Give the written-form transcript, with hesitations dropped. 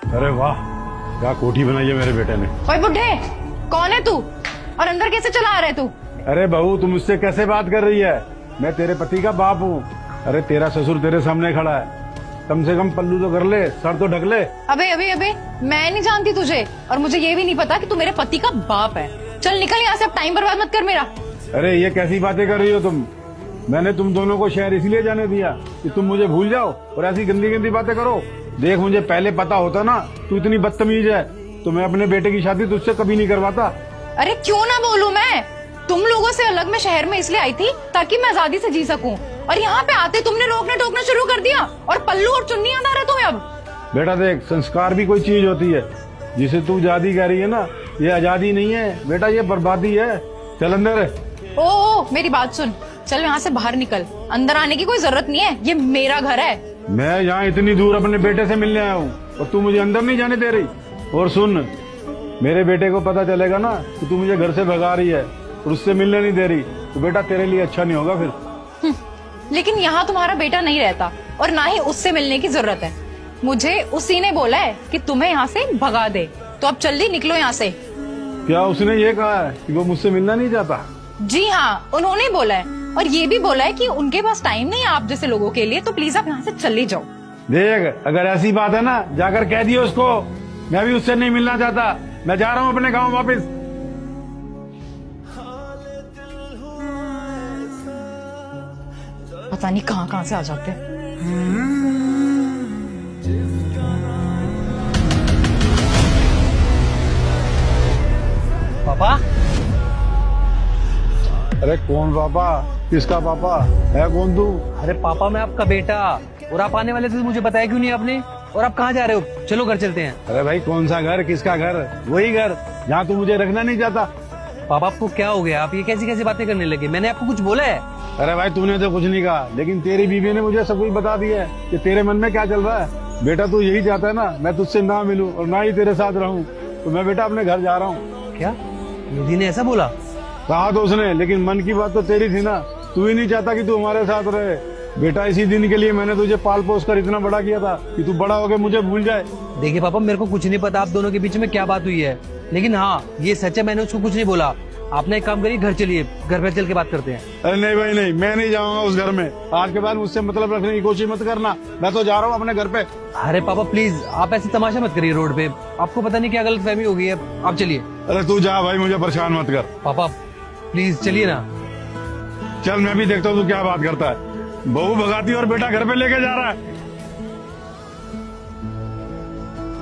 अरे वाह, क्या कोठी बनाई है मेरे बेटे ने। ओए बुड्ढे, कौन है तू और अंदर कैसे चला आ रहा है तू? अरे बहू, तुम मुझसे कैसे बात कर रही है? मैं तेरे पति का बाप हूँ। अरे तेरा ससुर तेरे सामने खड़ा है, कम से कम पल्लू तो कर ले, सर तो ढक ले। अबे अबे अबे, मैं नहीं जानती तुझे, और मुझे ये भी नहीं पता कि तू मेरे पति का बाप है। चल निकल यहाँ से, अब टाइम बर्बाद मत कर मेरा। अरे ये कैसी बातें कर रही हो तुम? मैंने तुम दोनों को शहर इसलिए जाने दिया कि तुम मुझे भूल जाओ और ऐसी गंदी गंदी बातें करो। देख, मुझे पहले पता होता ना तू इतनी बदतमीज है तो मैं अपने बेटे की शादी तुझसे कभी नहीं करवाता। अरे क्यों ना बोलूं मैं? तुम लोगों से अलग मैं शहर में इसलिए आई थी ताकि मैं आजादी से जी सकूं, और यहाँ पे आते तुमने रोकना टोकना शुरू कर दिया, और पल्लू और चुन्नी याद आ रहा तुम्हें अब। बेटा देख, संस्कार भी कोई चीज होती है। जिसे तू आजादी कह रही है ना, ये आजादी नहीं है बेटा, ये बर्बादी है। चल अंदर। ओ मेरी बात सुन, चल यहाँ से बाहर निकल, अंदर आने की कोई जरूरत नहीं है, ये मेरा घर है। मैं यहाँ इतनी दूर अपने बेटे से मिलने आया हूँ और तू मुझे अंदर नहीं जाने दे रही। और सुन, मेरे बेटे को पता चलेगा ना कि तू मुझे घर से भगा रही है और उससे मिलने नहीं दे रही, तो बेटा तेरे लिए अच्छा नहीं होगा फिर। लेकिन यहाँ तुम्हारा बेटा नहीं रहता और ना ही उससे मिलने की जरूरत है। मुझे उसी ने बोला है कि तुम्हें यहाँ से भगा दे, तो अब जल्दी निकलो यहाँ से। क्या उसने ये कहा है कि वो मुझसे मिलना नहीं चाहता? जी हाँ, उन्होंने बोला है, और ये भी बोला है कि उनके पास टाइम नहीं है आप जैसे लोगों के लिए, तो प्लीज आप यहाँ से चले जाओ। देख, अगर ऐसी बात है ना, जाकर कह दियो उसको मैं भी उससे नहीं मिलना चाहता, मैं जा रहा हूँ अपने गाँव वापस। पता नहीं कहाँ कहाँ से आ जाते हैं। पापा? अरे कौन पापा? किसका पापा है? कौन तू? अरे पापा, मैं आपका बेटा, और आप आने वाले थे, मुझे बताया क्यों नहीं आपने? और आप कहाँ जा रहे हो? चलो घर चलते हैं। अरे भाई, कौन सा घर? किसका घर? वही घर जहाँ तू मुझे रखना नहीं चाहता। पापा आपको क्या हो गया? आप ये कैसी कैसी बातें करने लगे? मैंने आपको कुछ बोला है? अरे भाई, तूने तो कुछ नहीं कहा, लेकिन तेरी बीवी ने मुझे सब कुछ बता दिया है कि तेरे मन में क्या चल रहा है। बेटा तू यही चाहता है ना मैं तुझसे ना मिलूं और ना ही तेरे साथ रहूं, तो मैं बेटा अपने घर जा रहा हूँ। क्या निधि ने ऐसा बोला? कहा तो उसने, लेकिन मन की बात तो तेरी थी ना। तू ही नहीं चाहता कि तू हमारे साथ रहे। बेटा, इसी दिन के लिए मैंने तुझे पाल पोस कर इतना बड़ा किया था कि तू बड़ा होकर मुझे भूल जाए। देखिए पापा, मेरे को कुछ नहीं पता आप दोनों के बीच में क्या बात हुई है, लेकिन हाँ ये सच है, मैंने उसको कुछ नहीं बोला। आपने एक काम करिए, घर चलिए, घर पे चल के बात करते हैं। अरे नहीं भाई नहीं, मैं नहीं जाऊंगा उस घर में। आज के बाद मुझसे मतलब रखने की कोशिश मत करना, मैं तो जा रहा हूँ अपने घर पे। अरे पापा प्लीज, आप ऐसे तमाशा मत करिए रोड पे, आपको पता नहीं क्या गलतफहमी हो गई है, आप चलिए। अरे तू जा भाई, मुझे परेशान मत कर। पापा प्लीज चलिए ना। चल, मैं भी देखता हूँ तू क्या बात करता है। बहू भगाती और बेटा घर पे लेके जा रहा है।